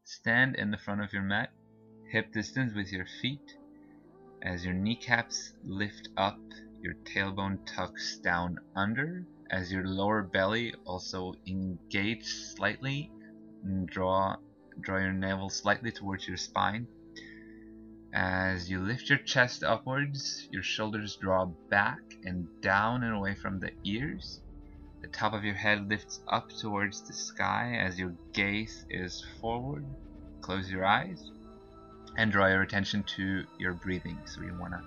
Stand in the front of your mat, hip distance with your feet. As your kneecaps lift up, your tailbone tucks down under. As your lower belly also engages slightly, and draw your navel slightly towards your spine. As you lift your chest upwards, your shoulders draw back and down and away from the ears. The top of your head lifts up towards the sky as your gaze is forward. Close your eyes and draw your attention to your breathing. So you want to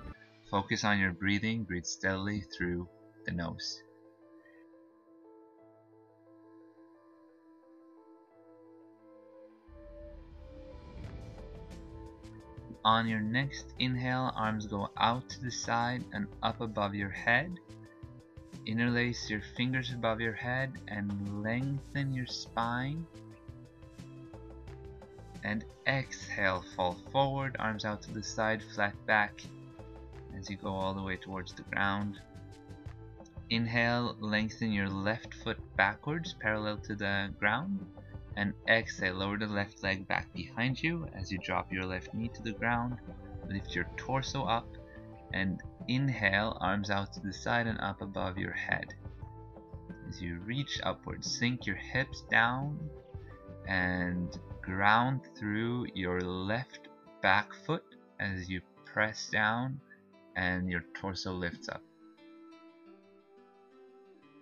focus on your breathing, breathe steadily through the nose. On your next inhale, arms go out to the side and up above your head. Interlace your fingers above your head and lengthen your spine. And exhale, fall forward, arms out to the side, flat back as you go all the way towards the ground. Inhale, lengthen your left foot backwards, parallel to the ground. And exhale, lower the left leg back behind you as you drop your left knee to the ground. Lift your torso up and inhale, arms out to the side and up above your head. As you reach upwards, sink your hips down and ground through your left back foot as you press down and your torso lifts up.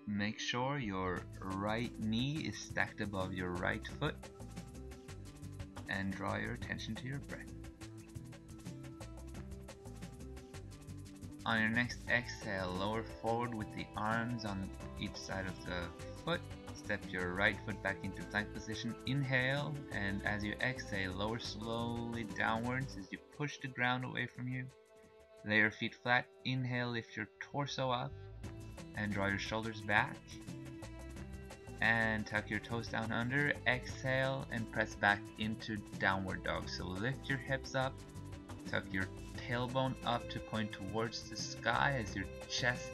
Make sure your right knee is stacked above your right foot and draw your attention to your breath. On your next exhale, lower forward with the arms on each side of the foot. Step your right foot back into plank position. Inhale, and as you exhale, lower slowly downwards as you push the ground away from you. Lay your feet flat. Inhale, lift your torso up and draw your shoulders back and tuck your toes down under. Exhale and press back into downward dog. So lift your hips up, tuck your tailbone up to point towards the sky as your chest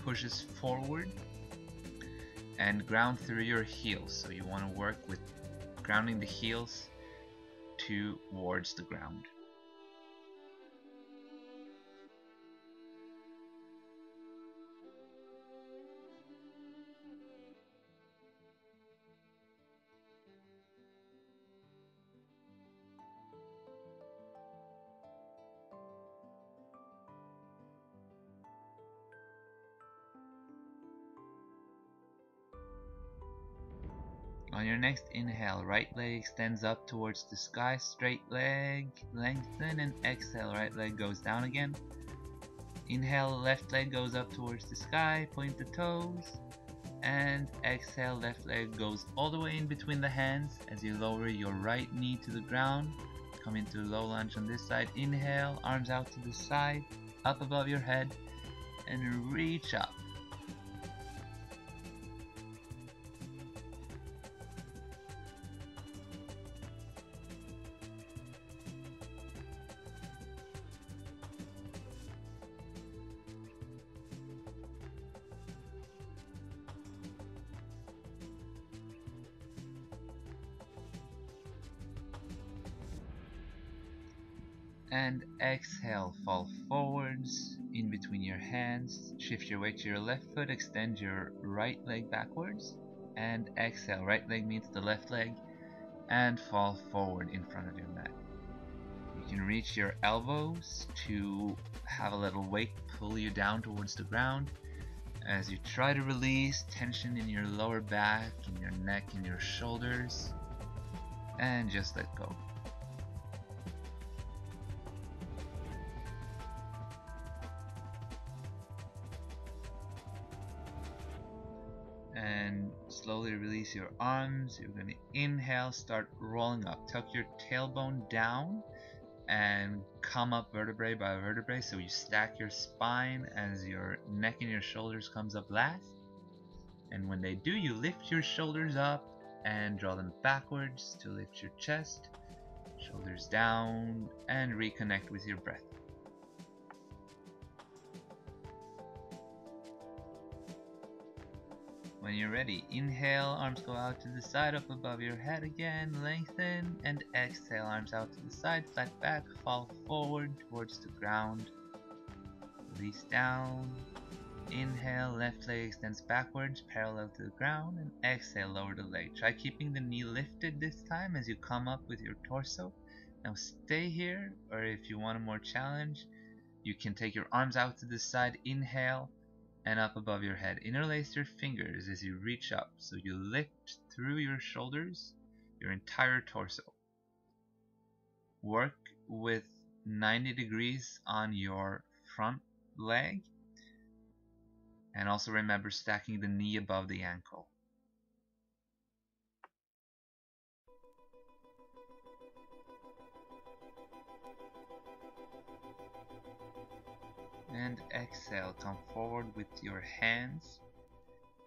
pushes forward, and ground through your heels. So you want to work with grounding the heels towards the ground. On your next inhale, right leg extends up towards the sky, straight leg, lengthen, and exhale, right leg goes down again. Inhale, left leg goes up towards the sky, point the toes, and exhale, left leg goes all the way in between the hands as you lower your right knee to the ground. Come into low lunge on this side. Inhale, arms out to the side, up above your head, and reach up. And exhale, fall forwards in between your hands. Shift your weight to your left foot, extend your right leg backwards, and exhale, right leg meets the left leg, and fall forward in front of your mat. You can reach your elbows to have a little weight pull you down towards the ground as you try to release tension in your lower back, in your neck, in your shoulders, and just let go. And slowly release your arms. You're going to inhale, start rolling up. Tuck your tailbone down and come up vertebrae by vertebrae. So you stack your spine as your neck and your shoulders comes up last. And when they do, you lift your shoulders up and draw them backwards to lift your chest. Shoulders down and reconnect with your breath. When When you're ready, inhale, arms go out to the side, up above your head again, lengthen, and exhale, arms out to the side, flat back, fall forward towards the ground, release down, inhale, left leg extends backwards, parallel to the ground, and exhale, lower the leg. Try keeping the knee lifted this time as you come up with your torso. Now stay here, or if you want a more challenge, you can take your arms out to the side, inhale, and up above your head. Interlace your fingers as you reach up, so you lift through your shoulders, your entire torso. Work with 90 degrees on your front leg, and also remember stacking the knee above the ankle. And exhale, come forward with your hands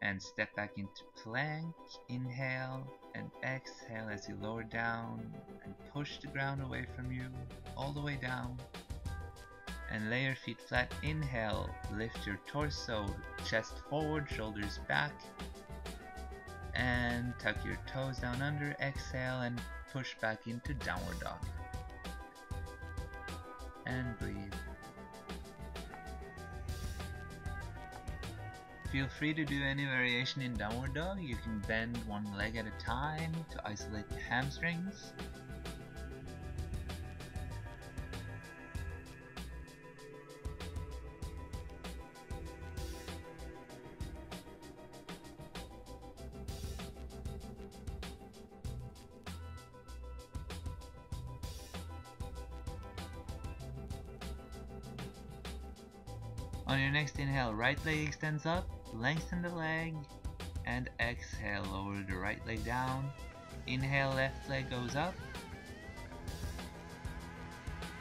and step back into plank. Inhale and exhale as you lower down and push the ground away from you all the way down. And lay your feet flat. Inhale, lift your torso, chest forward, shoulders back, and tuck your toes down under. Exhale and push back into downward dog. And breathe. Feel free to do any variation in downward dog. You can bend one leg at a time to isolate the hamstrings. On your next inhale, right leg extends up, lengthen the leg, and exhale, lower the right leg down. Inhale, left leg goes up,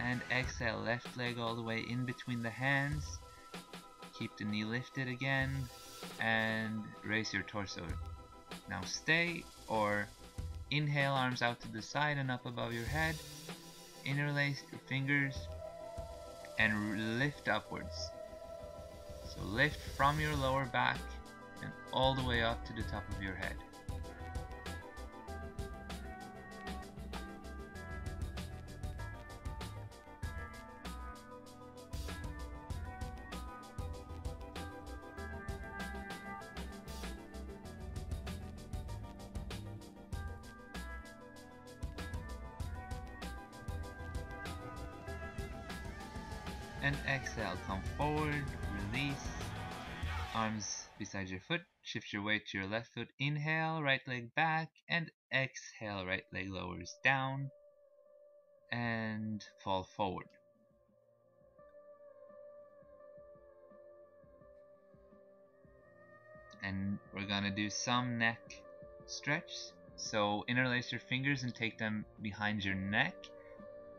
and exhale, left leg all the way in between the hands. Keep the knee lifted again, and raise your torso. Now stay, or inhale, arms out to the side and up above your head. Interlace your fingers, and lift upwards. So lift from your lower back and all the way up to the top of your head. And exhale, come forward, release, arms beside your foot, shift your weight to your left foot, inhale, right leg back, and exhale, right leg lowers down, and fall forward. And we're gonna do some neck stretch, so interlace your fingers and take them behind your neck,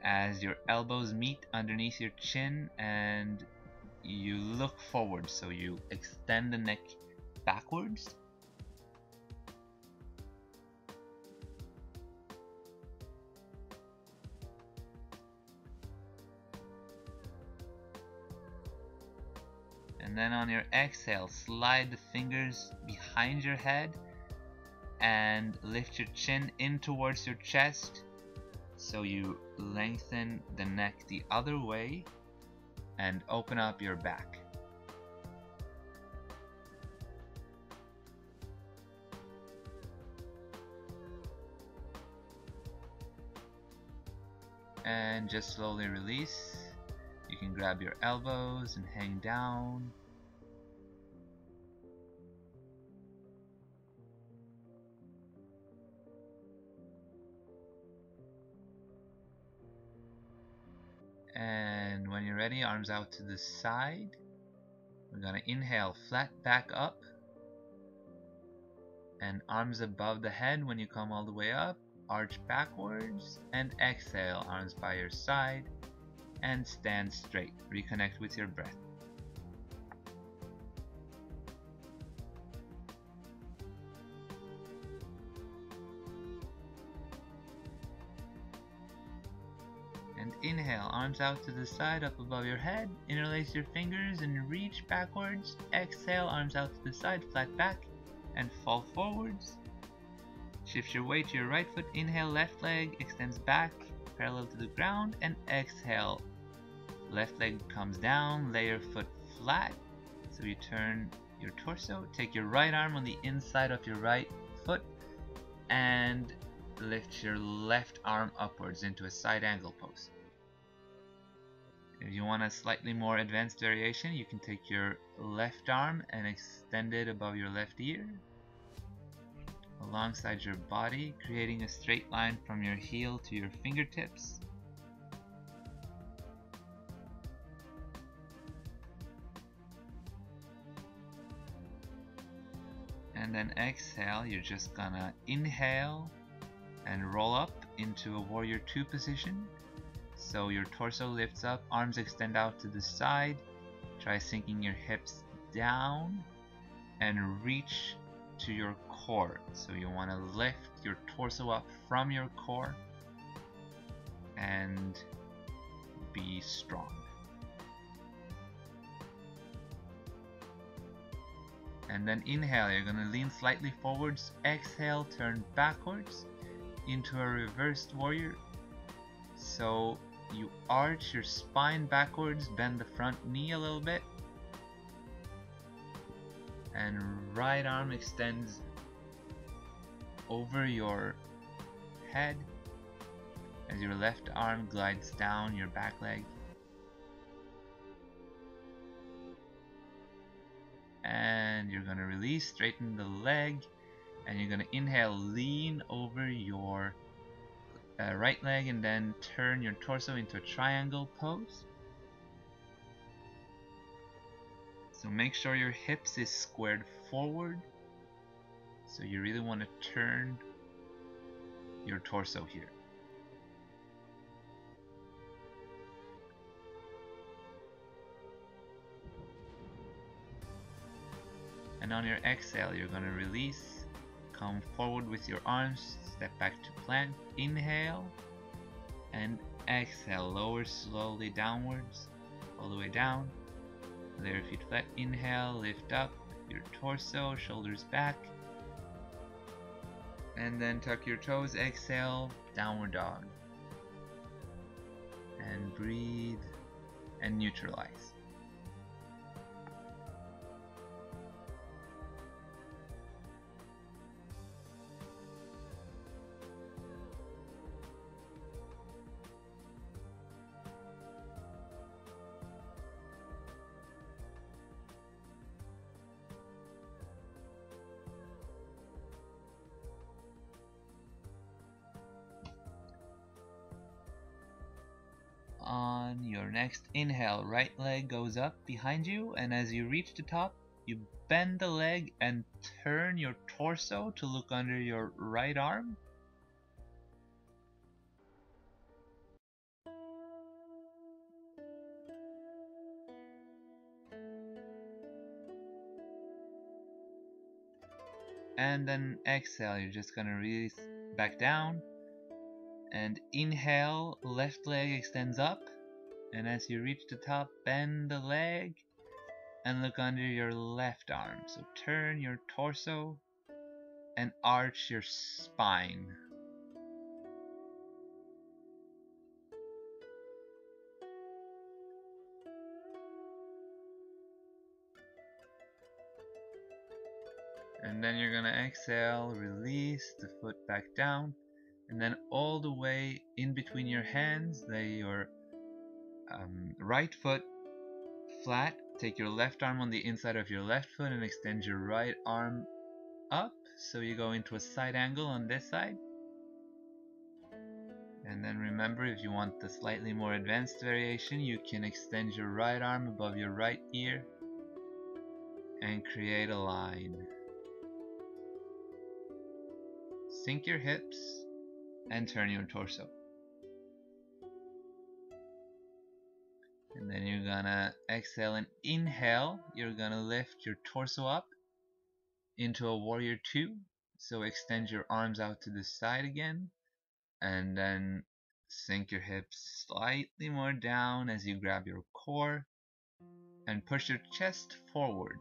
as your elbows meet underneath your chin and you look forward, so you extend the neck backwards. And then on your exhale, slide the fingers behind your head and lift your chin in towards your chest, so you lengthen the neck the other way and open up your back. And just slowly release. You can grab your elbows and hang down. And when you're ready, arms out to the side. We're gonna inhale, flat back up, and arms above the head. When you come all the way up, arch backwards, and exhale, arms by your side, and stand straight. Reconnect with your breath. And inhale, arms out to the side, up above your head. Interlace your fingers and reach backwards. Exhale, arms out to the side, flat back. and fall forwards. Shift your weight to your right foot, inhale, left leg extends back parallel to the ground, and exhale. Left leg comes down, lay your foot flat, so you turn your torso, take your right arm on the inside of your right foot, and lift your left arm upwards into a side angle pose. If you want a slightly more advanced variation, you can take your left arm and extend it above your left ear, alongside your body, creating a straight line from your heel to your fingertips. And then exhale, you're just gonna inhale and roll up into a warrior 2 position. So your torso lifts up, arms extend out to the side. Try sinking your hips down and reach to your core. So you want to lift your torso up from your core and be strong. And then inhale, you're going to lean slightly forwards. Exhale, turn backwards into a reversed warrior. So you arch your spine backwards, bend the front knee a little bit, and right arm extends over your head as your left arm glides down your back leg. And you're going to release, straighten the leg, and you're going to inhale, lean over your right leg, and then turn your torso into a triangle pose. So make sure your hips is squared forward. So you really want to turn your torso here. And on your exhale, you're going to release, come forward with your arms, step back to plank, inhale, and exhale, lower slowly downwards, all the way down. Lay your feet flat, inhale, lift up your torso, shoulders back, and then tuck your toes, exhale, downward dog. And breathe and neutralize. On your next inhale, right leg goes up behind you, and as you reach the top, you bend the leg and turn your torso to look under your right arm. And then exhale, you're just gonna release back down. And inhale, left leg extends up, and as you reach the top, bend the leg and look under your left arm. So turn your torso and arch your spine. And then you're gonna exhale, release the foot back down, and then all the way in between your hands, lay your right foot flat. Take your left arm on the inside of your left foot and extend your right arm up, so you go into a side angle on this side. And then remember, if you want the slightly more advanced variation, you can extend your right arm above your right ear and create a line. Sink your hips and turn your torso. And then you're gonna exhale and inhale. You're gonna lift your torso up into a warrior 2. So extend your arms out to the side again, and then sink your hips slightly more down as you grab your core and push your chest forward.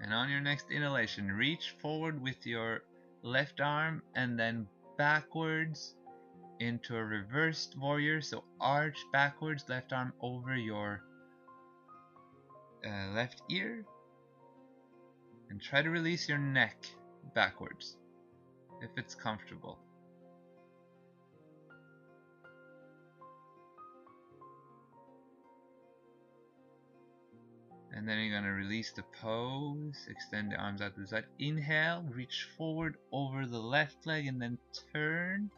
And on your next inhalation, reach forward with your left arm and then backwards into a reversed warrior. So arch backwards, left arm over your left ear, and try to release your neck backwards if it's comfortable. And then you're going to release the pose, extend the arms out to the side. Inhale, reach forward over the left leg and then turn.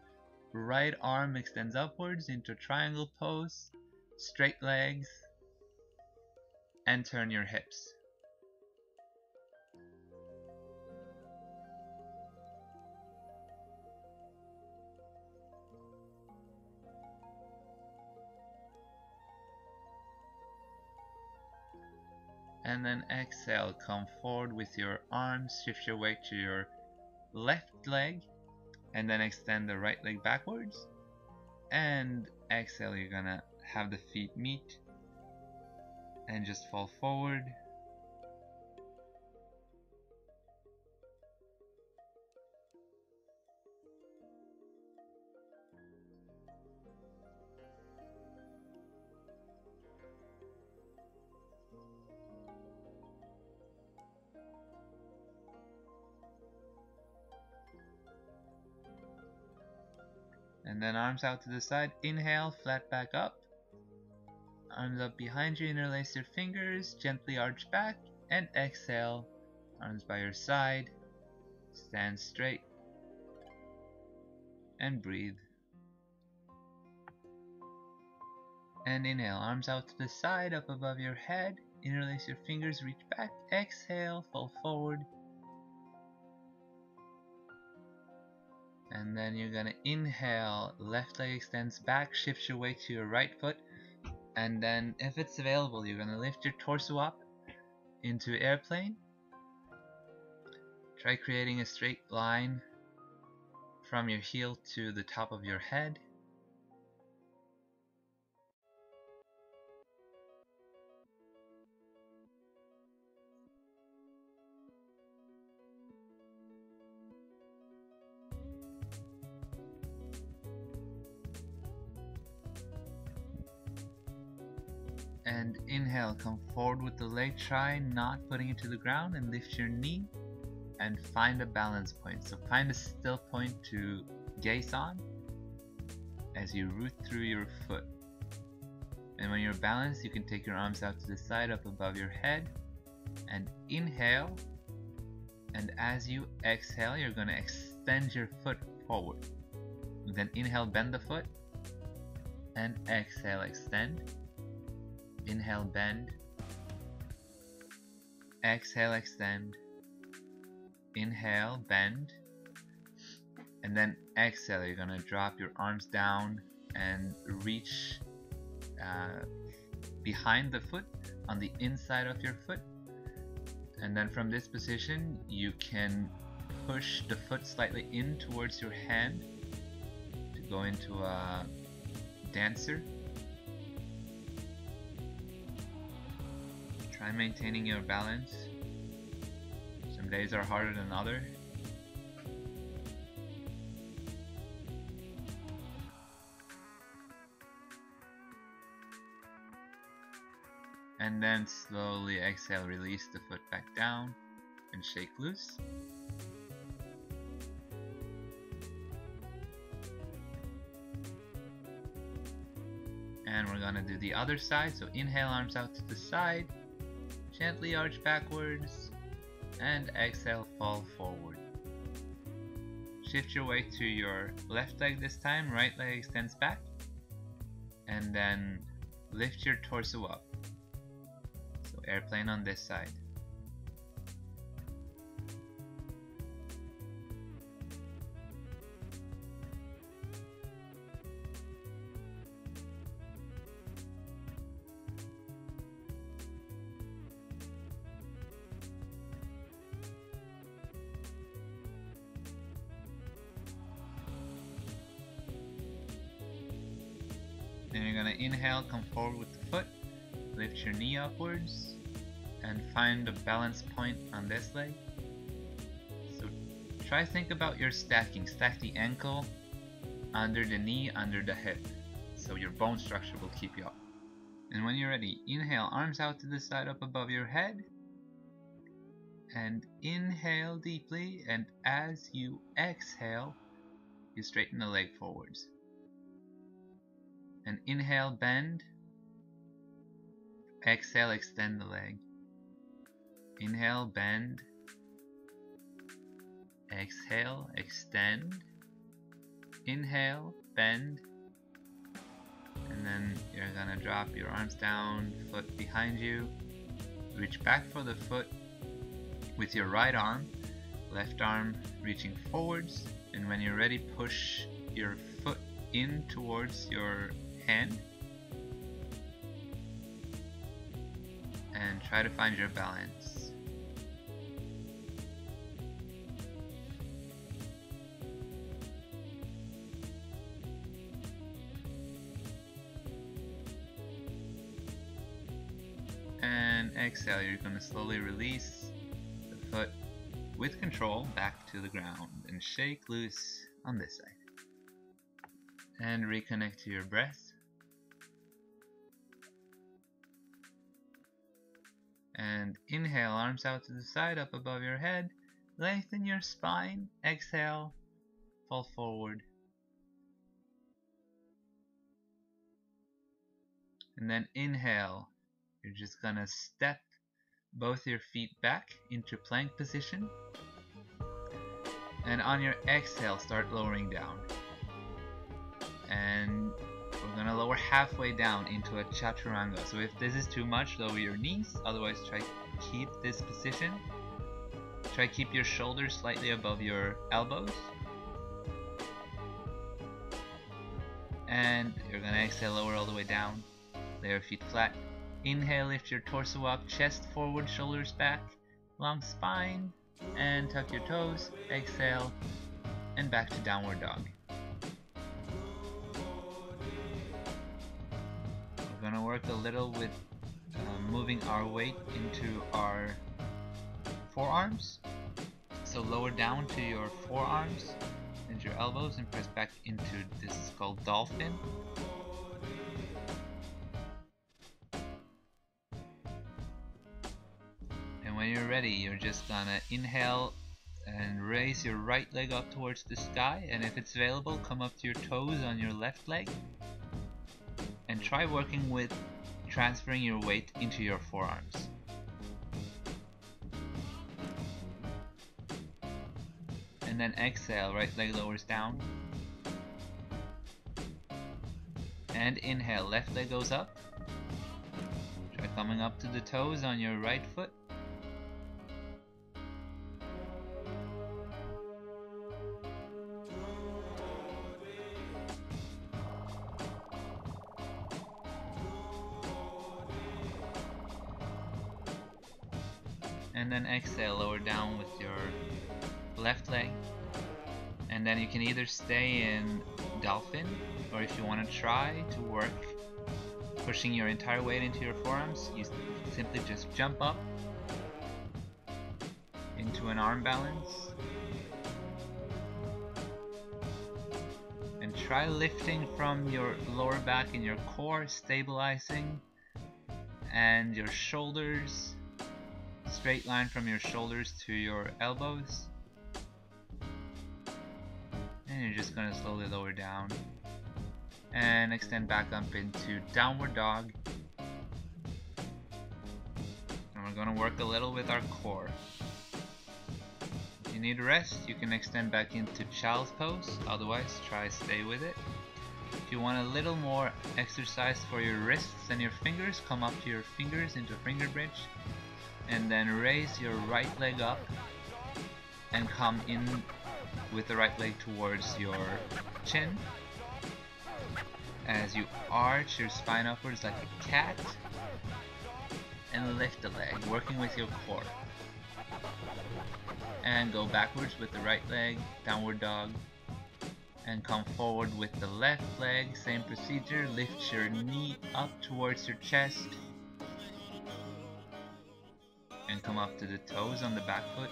Right arm extends upwards into a triangle pose, straight legs, and turn your hips. And then exhale, come forward with your arms, shift your weight to your left leg, and then extend the right leg backwards. And exhale, you're gonna have the feet meet and just fall forward. And then arms out to the side. Inhale, flat back up. Arms up behind you, interlace your fingers, gently arch back, and exhale, arms by your side, stand straight, and breathe. And inhale, arms out to the side, up above your head, interlace your fingers, reach back, exhale, fall forward. And then you're gonna inhale, left leg extends back, shift your weight to your right foot, and then if it's available, you're gonna lift your torso up into airplane. Try creating a straight line from your heel to the top of your head. And inhale, come forward with the leg, try not putting it to the ground, and lift your knee and find a balance point. So find a still point to gaze on as you root through your foot. And when you're balanced, you can take your arms out to the side, up above your head, and inhale. And as you exhale, you're going to extend your foot forward. Then inhale, bend the foot, and exhale, extend. Inhale, bend. Exhale, extend. Inhale, bend. And then exhale, you're gonna drop your arms down and reach behind the foot, on the inside of your foot. And then from this position, you can push the foot slightly in towards your hand to go into a dancer. Try maintaining your balance. Some days are harder than others. And then slowly exhale, release the foot back down and shake loose. And we're gonna do the other side. So inhale, arms out to the side. Gently arch backwards, and exhale, fall forward. Shift your weight to your left leg this time, right leg extends back, and then lift your torso up. So airplane on this side. Then you're gonna inhale, come forward with the foot, lift your knee upwards, and find a balance point on this leg. So try think about your stacking. Stack the ankle under the knee, under the hip, so your bone structure will keep you up. And when you're ready, inhale, arms out to the side up above your head, and inhale deeply, and as you exhale, you straighten the leg forwards. And inhale, bend. Exhale, extend the leg. Inhale, bend. Exhale, extend. Inhale, bend. And then you're gonna drop your arms down, foot behind you. Reach back for the foot with your right arm, left arm reaching forwards. And when you're ready, push your foot in towards your hand. And try to find your balance. And exhale, you're going to slowly release the foot with control back to the ground and shake loose on this side. And reconnect to your breath. And inhale, arms out to the side, up above your head. Lengthen your spine. Exhale, fall forward. And then inhale, you're just gonna step both your feet back into plank position. And on your exhale, start lowering down. And we're gonna lower halfway down into a chaturanga. So if this is too much, lower your knees. Otherwise, try keep this position. Try keep your shoulders slightly above your elbows. And you're gonna exhale, lower all the way down. Lay your feet flat. Inhale, lift your torso up, chest forward, shoulders back, long spine, and tuck your toes. Exhale, and back to downward dog. We're gonna work a little with moving our weight into our forearms. So lower down to your forearms and your elbows and press back into, this is called dolphin. And when you're ready, you're just gonna inhale and raise your right leg up towards the sky, and if it's available, come up to your toes on your left leg. And try working with transferring your weight into your forearms. And then exhale, right leg lowers down. And inhale, left leg goes up. Try coming up to the toes on your right foot. And then exhale, lower down with your left leg. And then you can either stay in dolphin, or if you want to try to work pushing your entire weight into your forearms, you simply just jump up into an arm balance. And try lifting from your lower back and your core, stabilizing, and your shoulders. Straight line from your shoulders to your elbows. And you're just gonna slowly lower down and extend back up into downward dog. And we're gonna work a little with our core. If you need a rest, you can extend back into child's pose. Otherwise, try stay with it. If you want a little more exercise for your wrists and your fingers, come up to your fingers into finger bridge. And then raise your right leg up and come in with the right leg towards your chin as you arch your spine upwards like a cat and lift the leg, working with your core. And go backwards with the right leg, downward dog, and come forward with the left leg, same procedure. Lift your knee up towards your chest and come up to the toes on the back foot.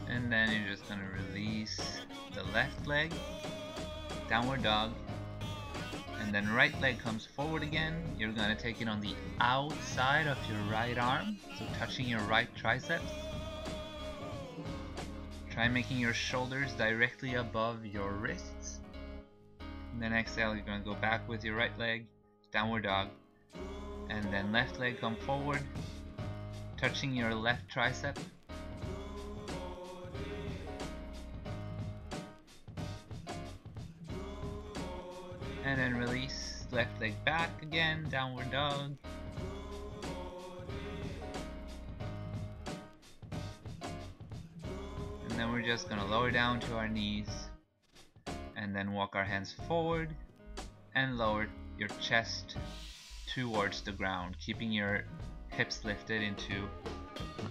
And then you're just gonna release the left leg, downward dog, and then right leg comes forward again. You're gonna take it on the outside of your right arm, so touching your right triceps. Try making your shoulders directly above your wrists. And then exhale, you're gonna go back with your right leg, downward dog, and then left leg come forward, touching your left tricep. And then release, left leg back again, downward dog. And then we're just gonna lower down to our knees and then walk our hands forward and lower your chest towards the ground, keeping your hips lifted into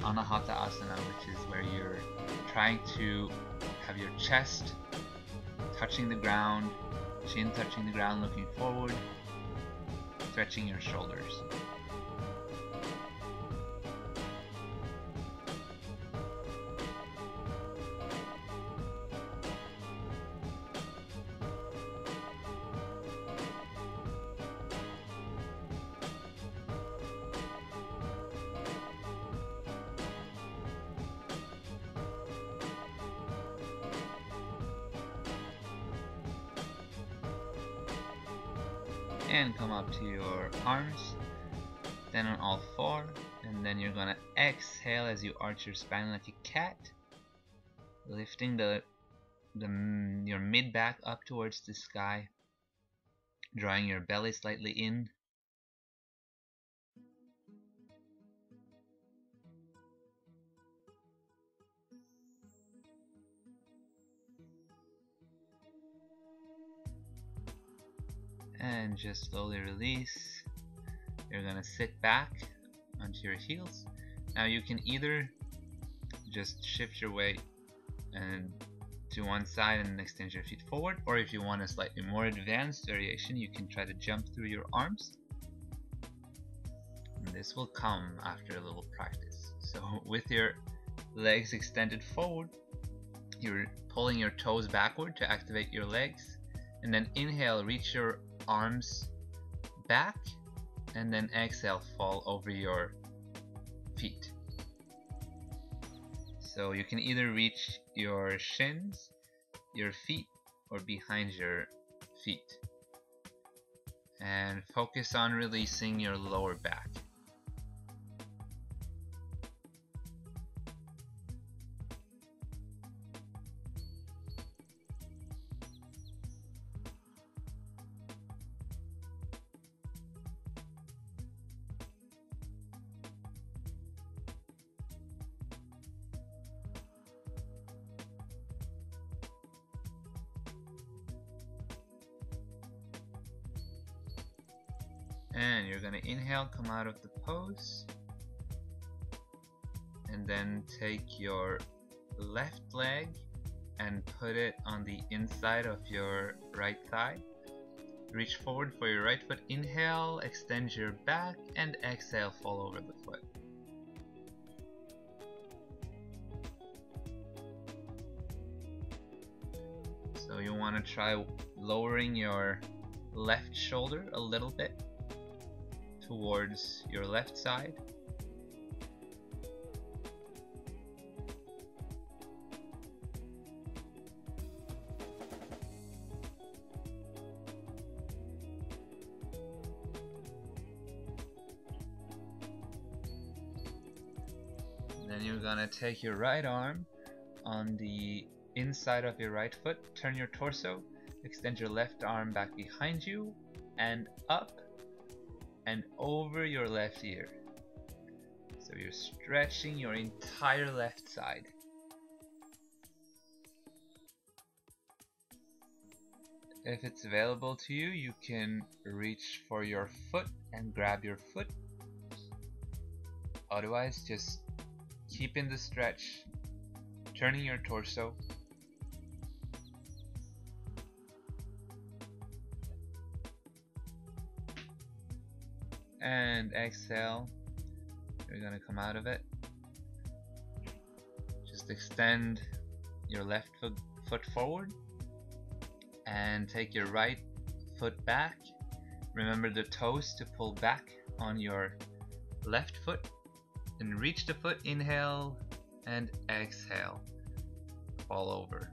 Anahata Asana, which is where you're trying to have your chest touching the ground, chin touching the ground, looking forward, stretching your shoulders. And come up to your arms, then on all four, and then you're gonna exhale as you arch your spine like a cat, lifting your mid back up towards the sky, drawing your belly slightly in. And just slowly release. You're gonna sit back onto your heels. Now you can either just shift your weight and to one side and extend your feet forward, or if you want a slightly more advanced variation, you can try to jump through your arms. And this will come after a little practice. So with your legs extended forward, you're pulling your toes backward to activate your legs, and then inhale, reach your arms back, and then exhale, fall over your feet. So you can either reach your shins, your feet, or behind your feet. And focus on releasing your lower back. And you're gonna inhale, come out of the pose, and then take your left leg and put it on the inside of your right thigh. Reach forward for your right foot, inhale, extend your back, and exhale, fall over the foot. So you want to try lowering your left shoulder a little bit towards your left side. Then you're gonna take your right arm on the inside of your right foot, turn your torso, extend your left arm back behind you and up and over your left ear. So you're stretching your entire left side. If it's available to you, you can reach for your foot and grab your foot. Otherwise, just keep in the stretch, turning your torso. And exhale. You're gonna come out of it. Just extend your left foot forward and take your right foot back. Remember the toes to pull back on your left foot and reach the foot. Inhale and exhale. Fall over.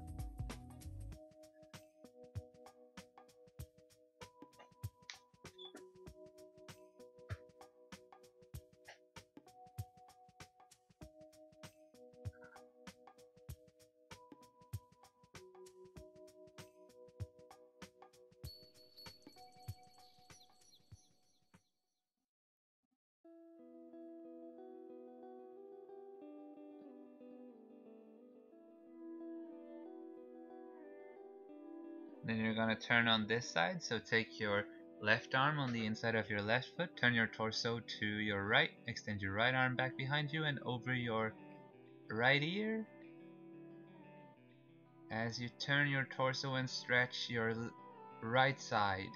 Then you're gonna turn on this side, so take your left arm on the inside of your left foot, turn your torso to your right, extend your right arm back behind you and over your right ear. As you turn your torso and stretch your right side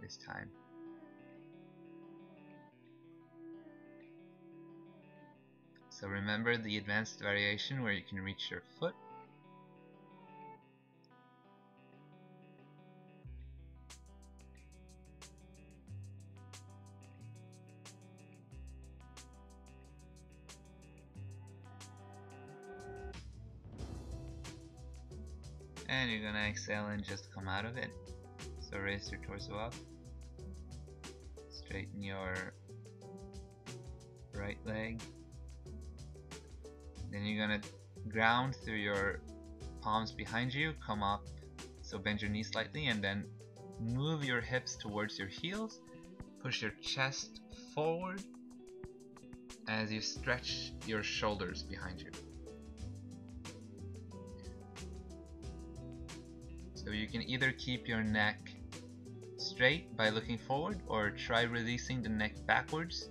this time. So remember the advanced variation where you can reach your foot. And you're gonna exhale and just come out of it. So raise your torso up. Straighten your right leg. Then you're gonna ground through your palms behind you, come up, so bend your knees slightly and then move your hips towards your heels. Push your chest forward as you stretch your shoulders behind you. So you can either keep your neck straight by looking forward or try releasing the neck backwards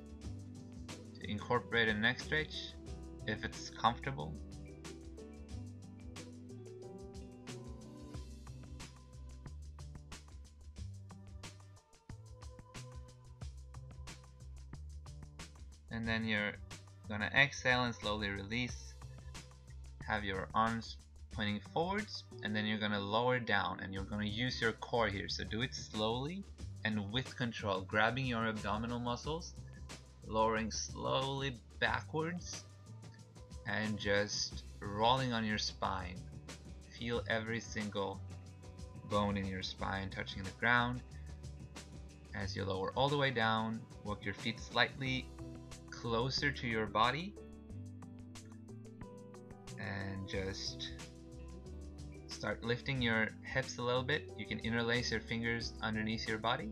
to incorporate a neck stretch if it's comfortable. And then you're gonna exhale and slowly release. Have your arms pointing forwards, and then you're gonna lower down and you're gonna use your core here. So do it slowly and with control, grabbing your abdominal muscles, lowering slowly backwards and just rolling on your spine. Feel every single bone in your spine touching the ground. As you lower all the way down, walk your feet slightly closer to your body and just start lifting your hips a little bit. You can interlace your fingers underneath your body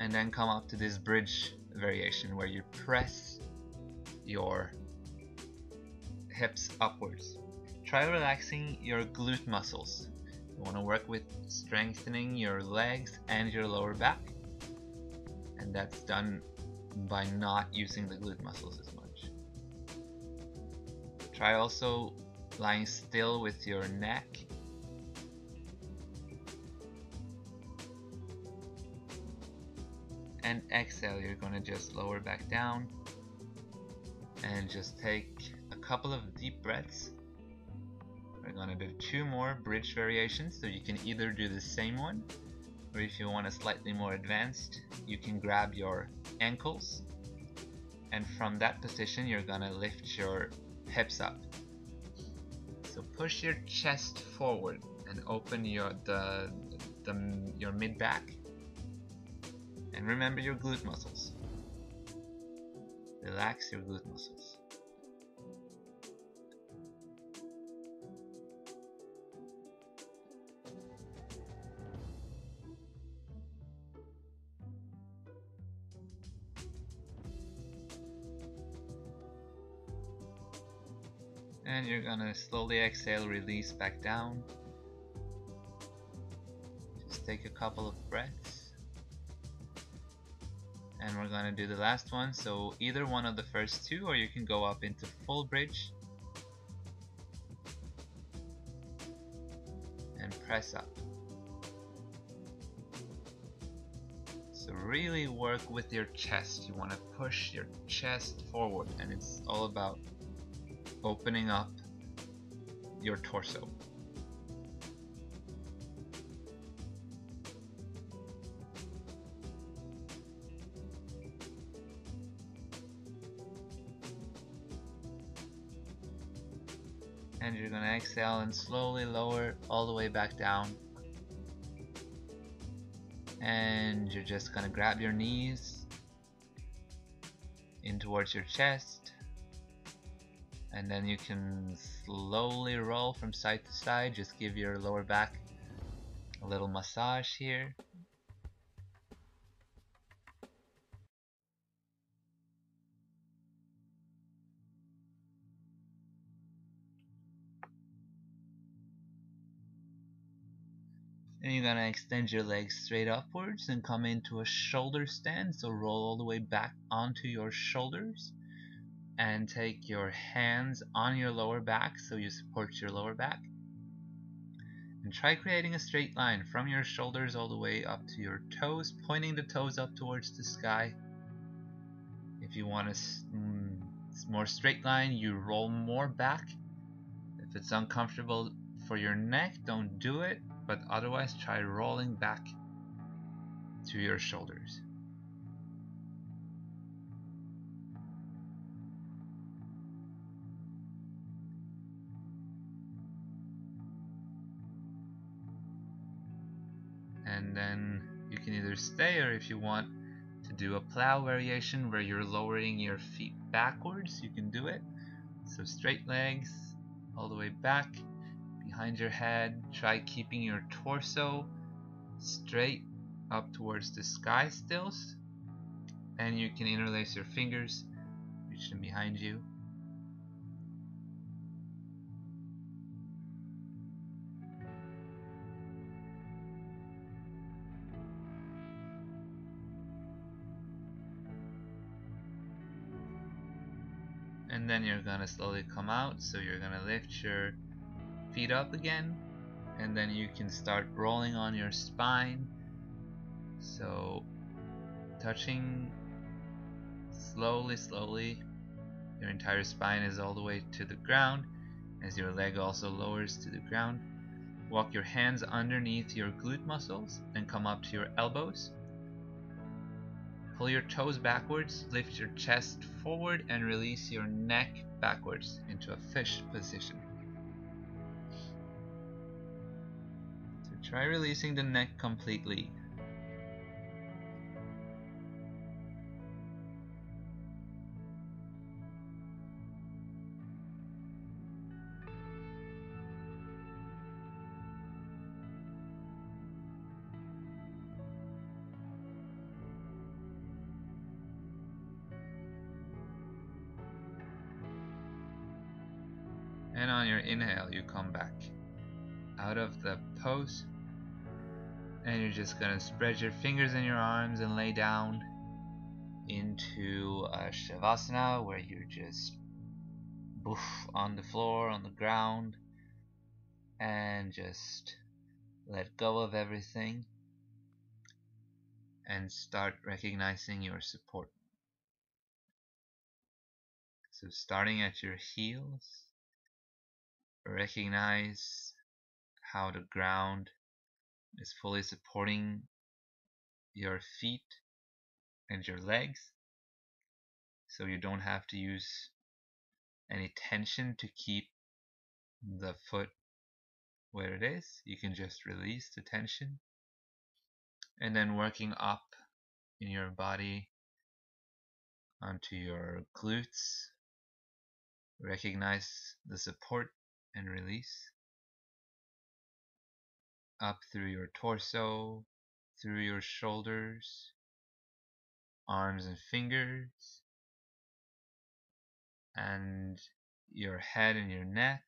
and then come up to this bridge variation where you press your hips upwards. Try relaxing your glute muscles. You want to work with strengthening your legs and your lower back, and that's done by not using the glute muscles as much. Try also lying still with your neck. And exhale, you're going to just lower back down and just take a couple of deep breaths. We're going to do 2 more bridge variations, so you can either do the same one, or if you want a slightly more advanced, you can grab your ankles, and from that position you're going to lift your hips up. So push your chest forward and open your mid back. And remember your glute muscles. Relax your glute muscles. And you're gonna slowly exhale, release back down. Just take a couple of breaths. And we're gonna do the last one, so either one of the first 2, or you can go up into full bridge and press up. So really work with your chest. You want to push your chest forward, and it's all about opening up your torso. And you're going to exhale and slowly lower all the way back down. And you're just going to grab your knees in towards your chest. And then you can slowly roll from side to side. Just give your lower back a little massage here. And you're gonna extend your legs straight upwards and come into a shoulder stand. So roll all the way back onto your shoulders and take your hands on your lower back so you support your lower back. And try creating a straight line from your shoulders all the way up to your toes, pointing the toes up towards the sky. If you want a more straight line, you roll more back. If it's uncomfortable for your neck, don't do it, but otherwise try rolling back to your shoulders. And then you can either stay, or if you want to do a plow variation where you're lowering your feet backwards, you can do it. So straight legs all the way back behind your head. Try keeping your torso straight up towards the sky still, and you can interlace your fingers, reach them behind you. And then you're gonna slowly come out, so you're gonna lift your feet up again, and then you can start rolling on your spine. So touching slowly, your entire spine is all the way to the ground as your leg also lowers to the ground. Walk your hands underneath your glute muscles and come up to your elbows. Pull your toes backwards, lift your chest forward, and release your neck backwards into a fish position. So try releasing the neck completely. And on your inhale, you come back out of the pose, and you're just gonna spread your fingers in your arms and lay down into a Shavasana, where you're just on the floor, on the ground, and just let go of everything and start recognizing your support. So starting at your heels, recognize how the ground is fully supporting your feet and your legs, so you don't have to use any tension to keep the foot where it is. You can just release the tension, and then working up in your body onto your glutes, recognize the support and release up through your torso, through your shoulders, arms and fingers, and your head and your neck.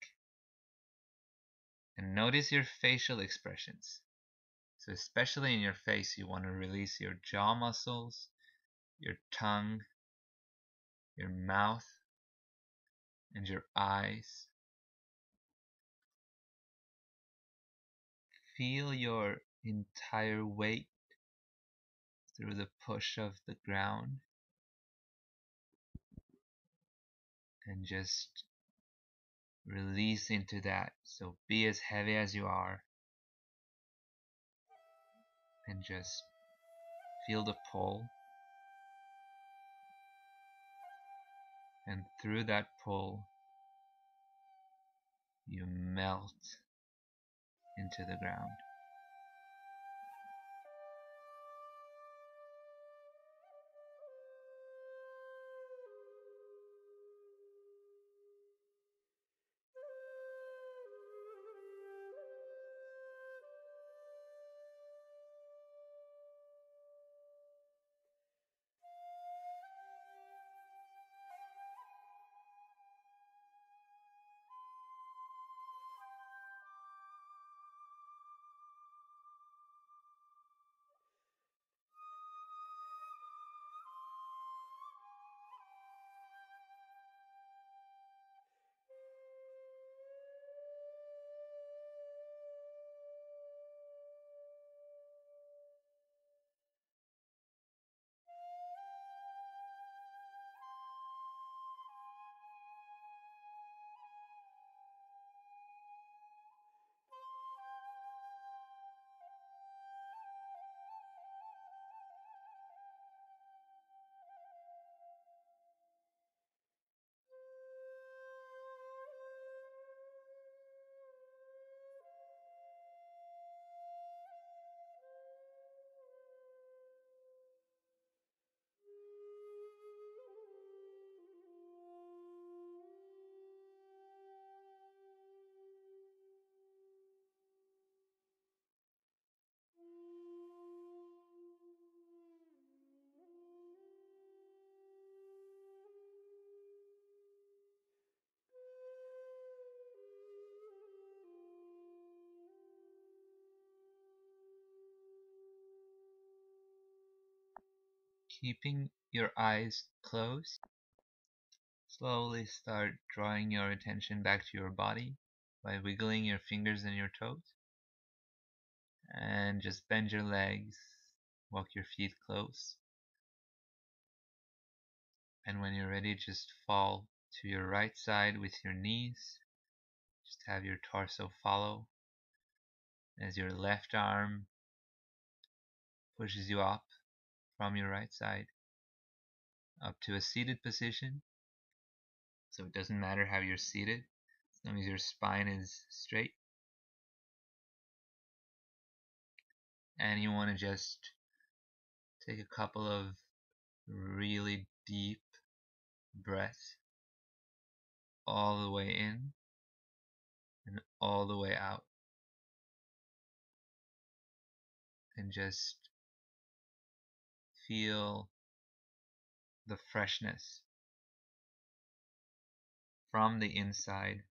And notice your facial expressions. So especially in your face, you want to release your jaw muscles, your tongue, your mouth, and your eyes. Feel your entire weight through the push of the ground, and just release into that. So be as heavy as you are, and just feel the pull, and through that pull you melt into the ground. Keeping your eyes closed, slowly start drawing your attention back to your body by wiggling your fingers and your toes. And just bend your legs, walk your feet close. And when you're ready, just fall to your right side with your knees. Just have your torso follow as your left arm pushes you up from your right side up to a seated position. So it doesn't matter how you're seated, as long as your spine is straight. And you want to just take a couple of really deep breaths all the way in and all the way out. And just feel the freshness from the inside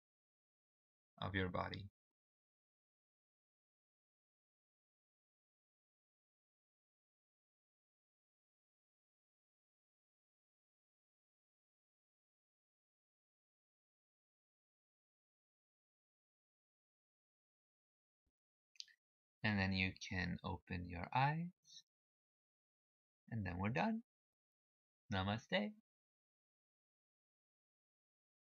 of your body. And then you can open your eyes, and then we're done. Namaste.